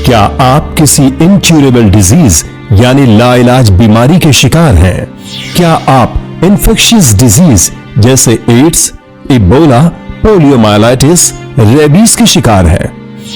क्या आप किसी इनक्यूरेबल डिजीज यानी लाइलाज बीमारी के शिकार हैं? क्या आप इन्फेक्शियस डिजीज जैसे एड्स, इबोला, पोलियोमाइलाइटिस, रेबीज के शिकार हैं?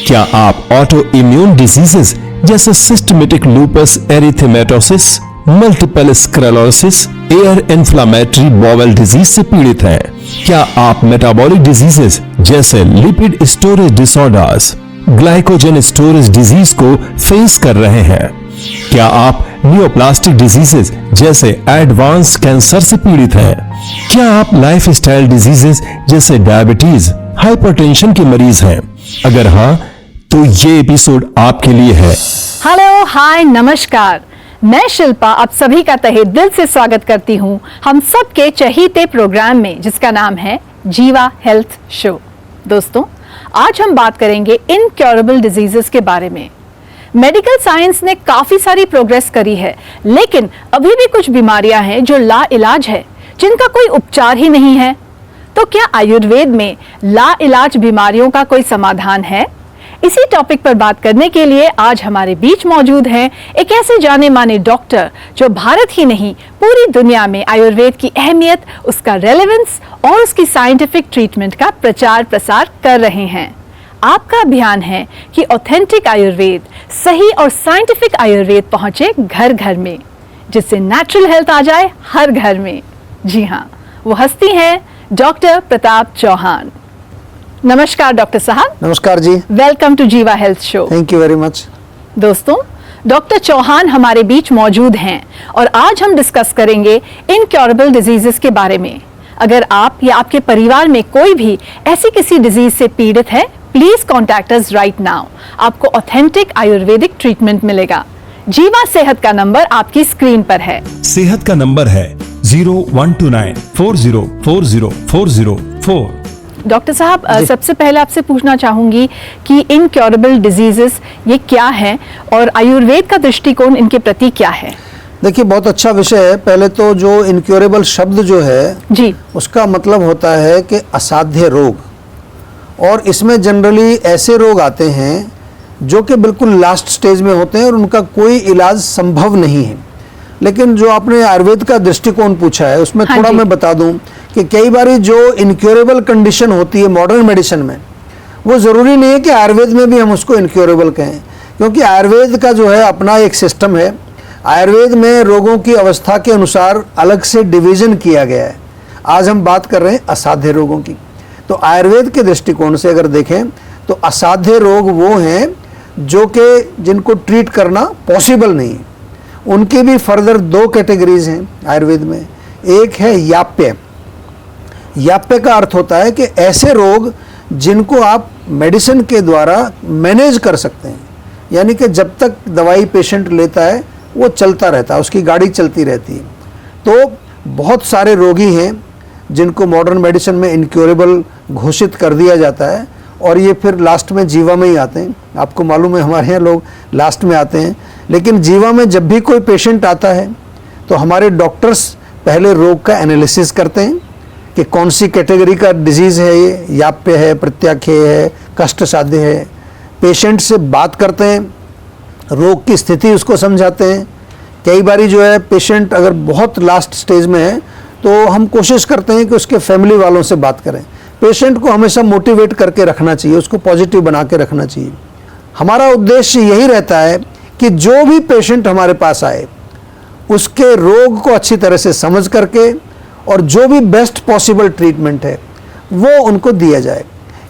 क्या आप ऑटो इम्यून डिजीजेस जैसे systemic lupus erythematosus, multiple sclerosis, air inflammatory bowel disease से पीड़ित हैं? क्या आप मेटाबॉलिक डिजीजेस जैसे lipid storage disorders, glycogen storage disease को फेस कर रहे हैं? क्या आप नियोप्लास्टिक डिजीजेस जैसे एडवांस कैंसर से पीड़ित हैं? क्या आप लाइफस्टाइल डिजीजेस जैसे डायबिटीज, हाइपरटेंशन के मरीज हैं? अगर हाँ, तो ये एपिसोड आपके लिए है। हेलो, हाय, नमस्कार। मैं शिल्पा आप सभी का तहे दिल से स्वागत करती हूँ हम सबके चहीते प्रोग्राम में, जिसका नाम है जीवा हेल्थ शो। दोस्तों, आज हम बात करेंगे इनक्योरेबल डिजीजेस के बारे में। मेडिकल साइंस ने काफी सारी प्रोग्रेस करी है, लेकिन अभी भी कुछ बीमारियां हैं जो लाइलाज है, जिनका कोई उपचार ही नहीं है। तो क्या आयुर्वेद में लाइलाज बीमारियों का कोई समाधान है? इसी टॉपिक पर बात करने के लिए आज हमारे बीच मौजूद हैं एक ऐसे जाने माने डॉक्टर जो भारत ही नहीं पूरी दुनिया में आयुर्वेद की अहमियत, उसका रेलेवेंस और उसकी साइंटिफिक ट्रीटमेंट का प्रचार प्रसार कर रहे हैं। आपका अभियान है कि ऑथेंटिक आयुर्वेद, सही और साइंटिफिक आयुर्वेद पहुंचे घर घर में, जिससे नेचुरल हेल्थ आ जाए हर घर में। जी हाँ, वो हस्ती हैं डॉक्टर प्रताप चौहान। नमस्कार डॉक्टर साहब। नमस्कार जी। वेलकम टू जीवा health show. Thank you very much. दोस्तों, डॉक्टर चौहान हमारे बीच मौजूद हैं और आज हम डिस्कस करेंगे इनक्योरेबल डिजीजेस के बारे में। अगर आप या आपके परिवार में कोई भी ऐसी किसी डिजीज से पीड़ित है, please contact us right now. आपको ऑथेंटिक आयुर्वेदिक ट्रीटमेंट मिलेगा। जीवा सेहत का नंबर आपकी स्क्रीन पर है। सेहत का नंबर है 012940404004। डॉक्टर साहब, सबसे पहले आपसे पूछना चाहूंगी कि इनक्योरेबल डिजीजेस ये क्या है और आयुर्वेद का दृष्टिकोण इनके प्रति क्या है? देखिए, बहुत अच्छा विषय है। पहले तो जो इनक्योरेबल शब्द जो है जी, उसका मतलब होता है कि असाध्य रोग, और इसमें जनरली ऐसे रोग आते हैं जो कि बिल्कुल लास्ट स्टेज में होते हैं और उनका कोई इलाज संभव नहीं है। लेकिन जो आपने आयुर्वेद का दृष्टिकोण पूछा है, उसमें थोड़ा मैं बता दूं कि कई बार जो इनक्योरेबल कंडीशन होती है मॉडर्न मेडिसिन में, वो ज़रूरी नहीं है कि आयुर्वेद में भी हम उसको इनक्योरेबल कहें, क्योंकि आयुर्वेद का जो है अपना एक सिस्टम है। आयुर्वेद में रोगों की अवस्था के अनुसार अलग से डिवीज़न किया गया है। आज हम बात कर रहे हैं असाध्य रोगों की। तो आयुर्वेद के दृष्टिकोण से अगर देखें तो असाध्य रोग वो हैं जो कि जिनको ट्रीट करना पॉसिबल नहीं है। उनकी भी फर्दर दो कैटेगरीज हैं आयुर्वेद में। एक है याप्य। याप्य का अर्थ होता है कि ऐसे रोग जिनको आप मेडिसिन के द्वारा मैनेज कर सकते हैं, यानी कि जब तक दवाई पेशेंट लेता है वो चलता रहता है, उसकी गाड़ी चलती रहती है। तो बहुत सारे रोगी हैं जिनको मॉडर्न मेडिसिन में इनक्योरेबल घोषित कर दिया जाता है, और ये फिर लास्ट में जीवा में ही आते हैं। आपको मालूम है हमारे यहाँ लोग लास्ट में आते हैं, लेकिन जीवा में जब भी कोई पेशेंट आता है तो हमारे डॉक्टर्स पहले रोग का एनालिसिस करते हैं कि कौन सी कैटेगरी का डिजीज़ है, ये याप्य है, प्रत्याख्य है, कष्ट साध्य है। पेशेंट से बात करते हैं, रोग की स्थिति उसको समझाते हैं। कई बारी जो है पेशेंट अगर बहुत लास्ट स्टेज में है तो हम कोशिश करते हैं कि उसके फैमिली वालों से बात करें। पेशेंट को हमेशा मोटिवेट करके रखना चाहिए, उसको पॉजिटिव बना के रखना चाहिए। हमारा उद्देश्य यही रहता है कि जो भी पेशेंट हमारे पास आए उसके रोग को अच्छी तरह से समझ करके और जो भी बेस्ट पॉसिबल ट्रीटमेंट है वो उनको दिया जाए।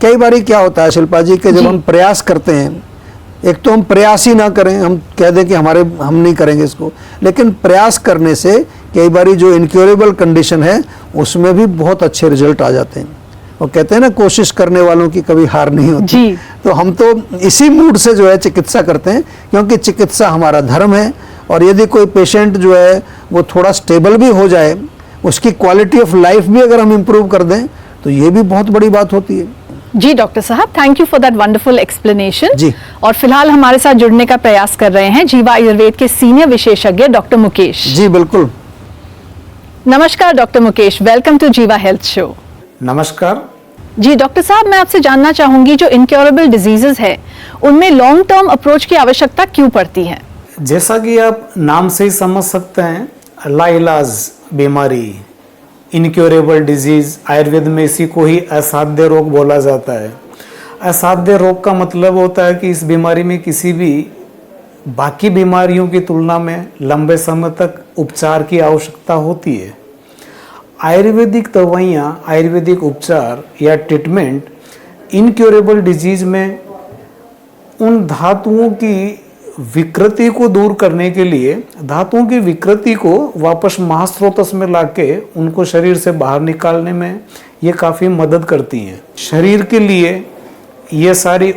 कई बारी क्या होता है शिल्पा जी कि जब हम प्रयास करते हैं, एक तो हम प्रयास ही ना करें, हम कह दें कि हम नहीं करेंगे इसको, लेकिन प्रयास करने से कई बारी जो इनक्योरेबल कंडीशन है उसमें भी बहुत अच्छे रिजल्ट आ जाते हैं। और कहते हैं ना, कोशिश करने वालों की कभी हार नहीं होती। तो हम तो इसी मूड से जो है चिकित्सा करते हैं, क्योंकि चिकित्सा हमारा धर्म है। और यदि कोई पेशेंट जो है वो थोड़ा स्टेबल भी हो जाए, उसकी क्वालिटी ऑफ लाइफ भी अगर हम इम्प्रूव कर दें, तो ये भी बहुत बड़ी बात होती है। जी डॉक्टर साहब, thank you for that wonderful explanation. जी। और फिलहाल हमारे साथ जुड़ने का प्रयास कर रहे हैं जीवा आयुर्वेद के सीनियर विशेषज्ञ डॉक्टर मुकेश। जी बिल्कुल। नमस्कार डॉक्टर मुकेश, वेलकम टू जीवा हेल्थ शो। नमस्कार। जी डॉक्टर साहब, मैं आपसे जानना चाहूंगी जो इनक्योरेबल डिजीजेस है उनमें लॉन्ग टर्म अप्रोच की आवश्यकता क्यों पड़ती है? जैसा कि आप नाम से ही समझ सकते हैं, लाइलाज बीमारी, इनक्योरेबल डिजीज, आयुर्वेद में इसी को ही असाध्य रोग बोला जाता है। असाध्य रोग का मतलब होता है कि इस बीमारी में किसी भी बाकी बीमारियों की तुलना में लंबे समय तक उपचार की आवश्यकता होती है। आयुर्वेदिक दवाइयाँ, आयुर्वेदिक उपचार या ट्रीटमेंट इनक्योरेबल डिजीज में उन धातुओं की विकृति को दूर करने के लिए, धातुओं की विकृति को वापस महास्रोतस में लाके उनको शरीर से बाहर निकालने में ये काफ़ी मदद करती हैं। शरीर के लिए ये सारी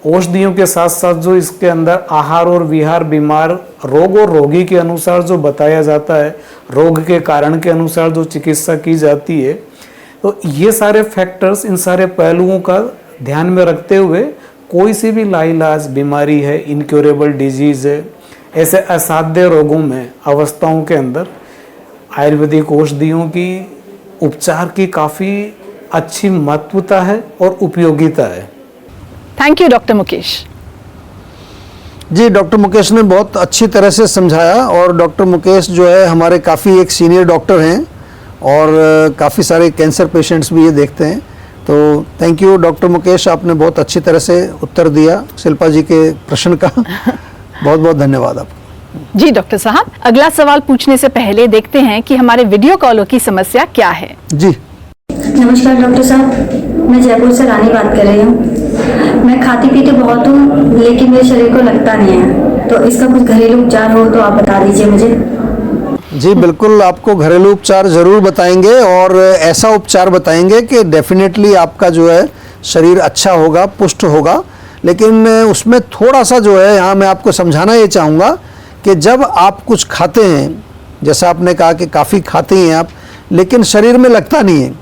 औषधियों के साथ साथ जो इसके अंदर आहार और विहार, बीमार रोग और रोगी के अनुसार जो बताया जाता है, रोग के कारण के अनुसार जो चिकित्सा की जाती है, तो ये सारे फैक्टर्स, इन सारे पहलुओं का ध्यान में रखते हुए कोई सी भी लाइलाज बीमारी है, इनक्योरेबल डिजीज है, ऐसे असाध्य रोगों में, अवस्थाओं के अंदर आयुर्वेदिक औषधियों की उपचार की काफ़ी अच्छी महत्वता है और उपयोगिता है। Thank you doctor Mukesh. जी, डॉक्टर मुकेश ने बहुत अच्छी तरह से समझाया और डॉक्टर मुकेश जो है हमारे काफ़ी एक सीनियर डॉक्टर हैं और काफ़ी सारे कैंसर पेशेंट्स भी ये देखते हैं। तो थैंक यू डॉक्टर मुकेश, आपने बहुत अच्छी तरह से उत्तर दिया शिल्पा जी के प्रश्न का। बहुत बहुत धन्यवाद आपको। जी डॉक्टर साहब, अगला सवाल पूछने से पहले देखते हैं कि हमारे वीडियो कॉलर की समस्या क्या है। जी नमस्कार डॉक्टर साहब, मैं जयपुर से रानी बात कर रही हूँ। मैं खाती पीती बहुत हूँ लेकिन मेरे शरीर को लगता नहीं है, तो इसका कुछ घरेलू उपचार हो तो आप बता दीजिए मुझे। जी बिल्कुल, आपको घरेलू उपचार ज़रूर बताएंगे और ऐसा उपचार बताएंगे कि डेफिनेटली आपका जो है शरीर अच्छा होगा, पुष्ट होगा। लेकिन उसमें थोड़ा सा जो है यहाँ मैं आपको समझाना ये चाहूँगा कि जब आप कुछ खाते हैं, जैसा आपने कहा कि काफ़ी खाते हैं आप, लेकिन शरीर में लगता नहीं है,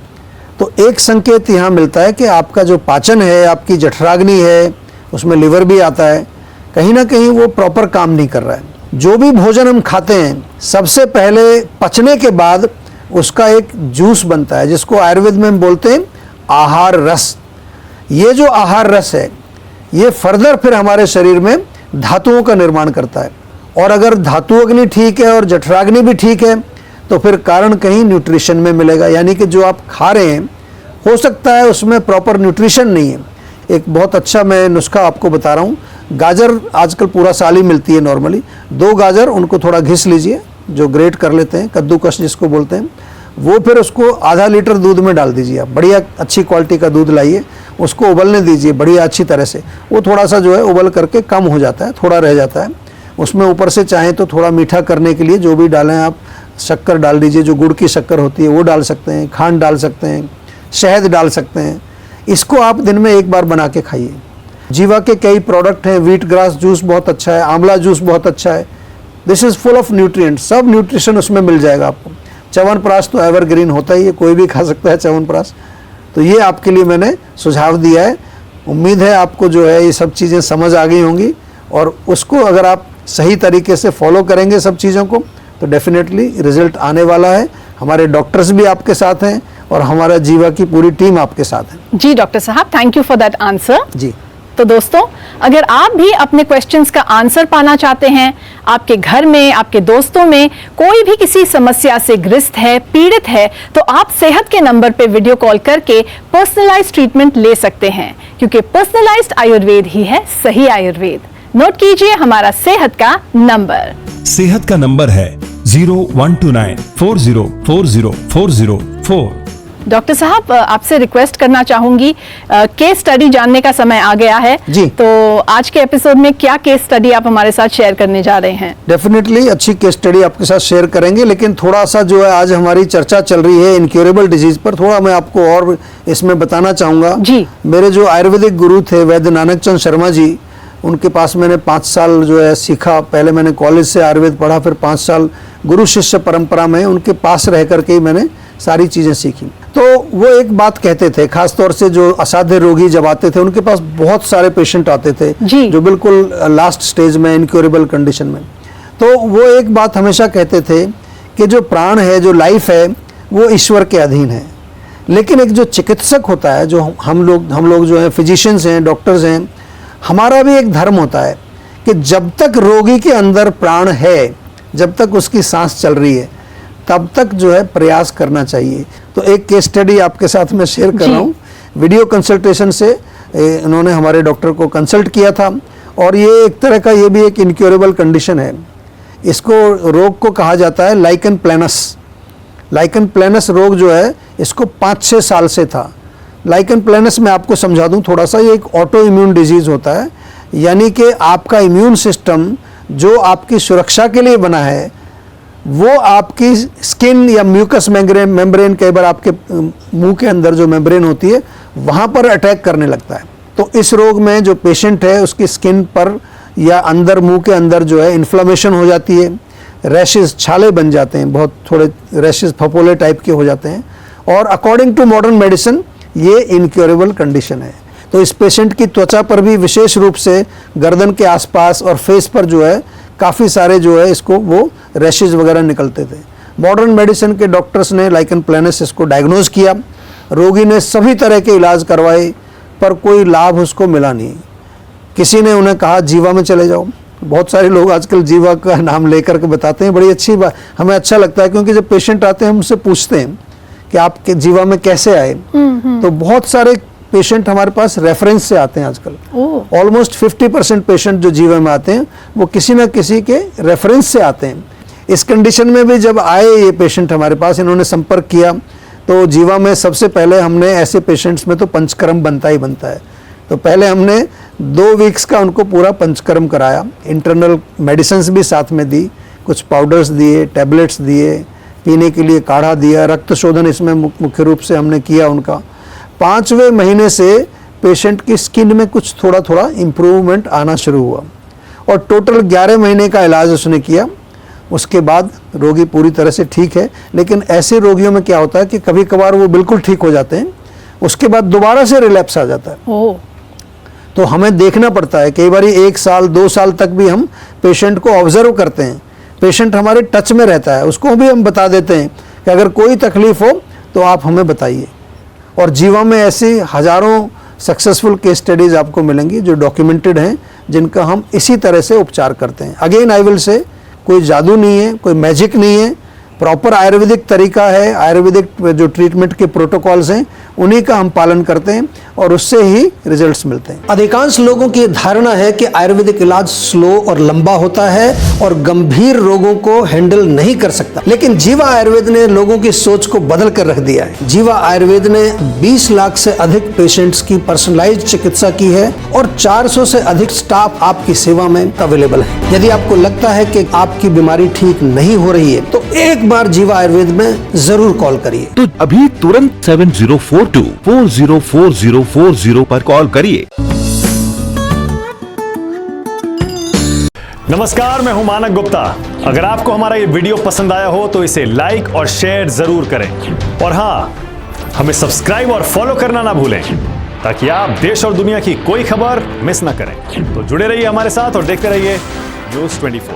तो एक संकेत यहाँ मिलता है कि आपका जो पाचन है, आपकी जठराग्नि है, उसमें लिवर भी आता है, कहीं ना कहीं वो प्रॉपर काम नहीं कर रहा है। जो भी भोजन हम खाते हैं, सबसे पहले पचने के बाद उसका एक जूस बनता है जिसको आयुर्वेद में हम बोलते हैं आहार रस। ये जो आहार रस है ये फर्दर फिर हमारे शरीर में धातुओं का निर्माण करता है, और अगर धातु अग्नि ठीक है और जठराग्नि भी ठीक है तो फिर कारण कहीं न्यूट्रिशन में मिलेगा। यानी कि जो आप खा रहे हैं हो सकता है उसमें प्रॉपर न्यूट्रिशन नहीं है। एक बहुत अच्छा मैं नुस्खा आपको बता रहा हूँ। गाजर आजकल पूरा साल ही मिलती है नॉर्मली। 2 गाजर उनको थोड़ा घिस लीजिए, जो ग्रेट कर लेते हैं, कद्दूकस जिसको बोलते हैं, वो फिर उसको आधा लीटर दूध में डाल दीजिए। आप बढ़िया अच्छी क्वालिटी का दूध लाइए, उसको उबलने दीजिए बढ़िया अच्छी तरह से। वो थोड़ा सा जो है उबल करके कम हो जाता है, थोड़ा रह जाता है। उसमें ऊपर से चाहें तो थोड़ा मीठा करने के लिए जो भी डालें आप, शक्कर डाल दीजिए, जो गुड़ की शक्कर होती है वो डाल सकते हैं, खांड डाल सकते हैं, शहद डाल सकते हैं। इसको आप दिन में एक बार बना के खाइए। जीवा के कई प्रोडक्ट हैं, व्हीट ग्रास जूस बहुत अच्छा है, आंवला जूस बहुत अच्छा है। This is full of nutrient, सब न्यूट्रिशन उसमें मिल जाएगा आपको। च्यवनप्राश तो एवरग्रीन होता ही है, कोई भी खा सकता है च्यवनप्राश। तो ये आपके लिए मैंने सुझाव दिया है। उम्मीद है आपको जो है ये सब चीज़ें समझ आ गई होंगी, और उसको अगर आप सही तरीके से फॉलो करेंगे सब चीज़ों को तो डेफिनेटली रिजल्ट आने वाला है। हमारे डॉक्टर्स भी आपके साथ हैं और हमारा जीवा की पूरी टीम आपके साथ है। जी डॉक्टर साहब, thank you for that answer. जी, तो दोस्तों, अगर आप भी अपने क्वेश्चंस का आंसर पाना चाहते हैं, आपके घर में, आपके दोस्तों में कोई भी किसी समस्या से ग्रस्त है, पीड़ित है, तो आप सेहत के नंबर पे वीडियो कॉल करके पर्सनलाइज्ड ट्रीटमेंट ले सकते हैं, क्योंकि पर्सनलाइज्ड आयुर्वेद ही है सही आयुर्वेद। नोट कीजिए हमारा सेहत का नंबर। सेहत का नंबर है 012940404004। डॉक्टर साहब, आपसे रिक्वेस्ट करना चाहूंगी, केस स्टडी जानने का समय आ गया है जी। तो आज के एपिसोड में क्या केस स्टडी आप हमारे साथ शेयर करने जा रहे हैं? डेफिनेटली अच्छी केस स्टडी आपके साथ शेयर करेंगे, लेकिन थोड़ा सा जो है आज हमारी चर्चा चल रही है इनक्योरेबल डिजीज पर, थोड़ा मैं आपको और इसमें बताना चाहूँगा। जी। मेरे जो आयुर्वेदिक गुरु थे वैद्य नानक चंद शर्मा जी, उनके पास मैंने 5 साल जो है सीखा। पहले मैंने कॉलेज से आयुर्वेद पढ़ा, फिर 5 साल गुरु शिष्य परंपरा में उनके पास रह करके ही मैंने सारी चीज़ें सीखी। तो वो एक बात कहते थे, खास तौर से जो असाध्य रोगी जब आते थे, उनके पास बहुत सारे पेशेंट आते थे जी। जो बिल्कुल लास्ट स्टेज में, इनक्योरेबल कंडीशन में। तो वो एक बात हमेशा कहते थे कि जो प्राण है, जो लाइफ है, वो ईश्वर के अधीन है। लेकिन एक जो चिकित्सक होता है, जो हम लोग जो है फिजिशियंस हैं, डॉक्टर्स हैं, हमारा भी एक धर्म होता है कि जब तक रोगी के अंदर प्राण है, जब तक उसकी सांस चल रही है, तब तक जो है प्रयास करना चाहिए। तो एक केस स्टडी आपके साथ में शेयर कर रहा हूँ। वीडियो कंसल्टेशन से इन्होंने हमारे डॉक्टर को कंसल्ट किया था, और ये एक तरह का ये भी एक इनक्योरेबल कंडीशन है। इसको रोग को कहा जाता है लाइकन प्लेनस। लाइकन प्लेनस रोग जो है इसको 5-6 साल से था। लाइकन प्लेनस में आपको समझा दूं थोड़ा सा, ये एक ऑटो इम्यून डिजीज़ होता है, यानी कि आपका इम्यून सिस्टम जो आपकी सुरक्षा के लिए बना है वो आपकी स्किन या म्यूकस मेम्ब्रेन, कई बार आपके मुंह के अंदर जो मेम्ब्रेन होती है वहाँ पर अटैक करने लगता है। तो इस रोग में जो पेशेंट है उसकी स्किन पर या अंदर मुंह के अंदर जो है इन्फ्लेमेशन हो जाती है, रैशेस, छाले बन जाते हैं, बहुत थोड़े रैशेस फफोले टाइप के हो जाते हैं, और अकॉर्डिंग टू मॉडर्न मेडिसिन ये इनक्योरेबल कंडीशन है। तो इस पेशेंट की त्वचा पर भी विशेष रूप से गर्दन के आसपास और फेस पर जो है काफ़ी सारे जो है इसको वो रैशेज वगैरह निकलते थे। मॉडर्न मेडिसिन के डॉक्टर्स ने लाइकन प्लेनस इसको डायग्नोज किया। रोगी ने सभी तरह के इलाज करवाए पर कोई लाभ उसको मिला नहीं। किसी ने उन्हें कहा जीवा में चले जाओ। बहुत सारे लोग आजकल जीवा का नाम लेकर के बताते हैं, बड़ी अच्छी बात, हमें अच्छा लगता है, क्योंकि जब पेशेंट आते हैं हमसे पूछते हैं कि आपके जीवा में कैसे आए, तो बहुत सारे पेशेंट हमारे पास रेफरेंस से आते हैं आजकल। ऑलमोस्ट 50% पेशेंट जो जीवा में आते हैं वो किसी न किसी के रेफरेंस से आते हैं। इस कंडीशन में भी जब आए ये पेशेंट हमारे पास, इन्होंने संपर्क किया, तो जीवा में सबसे पहले हमने ऐसे पेशेंट्स में तो पंचकर्म बनता ही बनता है। तो पहले हमने 2 वीक्स का उनको पूरा पंचकर्म कराया, इंटरनल मेडिसिन्स भी साथ में दी, कुछ पाउडर्स दिए, टैबलेट्स दिए, पीने के लिए काढ़ा दिया, रक्त शोधन इसमें मुख्य रूप से हमने किया उनका। 5वें महीने से पेशेंट की स्किन में कुछ थोड़ा थोड़ा इम्प्रूवमेंट आना शुरू हुआ, और टोटल 11 महीने का इलाज उसने किया। उसके बाद रोगी पूरी तरह से ठीक है। लेकिन ऐसे रोगियों में क्या होता है कि कभी कभार वो बिल्कुल ठीक हो जाते हैं, उसके बाद दोबारा से रिलैप्स आ जाता है। तो हमें देखना पड़ता है, कई बार 1 साल 2 साल तक भी हम पेशेंट को ऑब्जर्व करते हैं। पेशेंट हमारे टच में रहता है, उसको भी हम बता देते हैं कि अगर कोई तकलीफ हो तो आप हमें बताइए। और जीवा में ऐसी हजारों सक्सेसफुल केस स्टडीज़ आपको मिलेंगी जो डॉक्यूमेंटेड हैं, जिनका हम इसी तरह से उपचार करते हैं। अगेन आई विल से, कोई जादू नहीं है, कोई मैजिक नहीं है, प्रॉपर आयुर्वेदिक तरीका है। आयुर्वेदिक जो ट्रीटमेंट के प्रोटोकॉल्स हैं उन्हीं का हम पालन करते हैं और उससे ही रिजल्ट्स मिलते हैं। अधिकांश लोगों की धारणा है कि आयुर्वेदिक इलाज स्लो और लंबा होता है और गंभीर रोगों को हैंडल नहीं कर सकता, लेकिन जीवा आयुर्वेद ने लोगों की सोच को बदल कर रख दिया है। जीवा आयुर्वेद ने 20 लाख से अधिक पेशेंट्स की पर्सनलाइज्ड चिकित्सा की है और 400 से अधिक स्टाफ आपकी सेवा में अवेलेबल है। यदि आपको लगता है कि आपकी बीमारी ठीक नहीं हो रही है तो एक बार जीवा आयुर्वेद में जरूर कॉल करिए। तो अभी तुरंत 7042404040 पर कॉल करिए। नमस्कार, मैं हूं मानक गुप्ता। अगर आपको हमारा ये वीडियो पसंद आया हो तो इसे लाइक और शेयर जरूर करें, और हाँ, हमें सब्सक्राइब और फॉलो करना ना भूलें ताकि आप देश और दुनिया की कोई खबर मिस ना करें। तो जुड़े रहिए हमारे साथ और देखते रहिए न्यूज़ 24।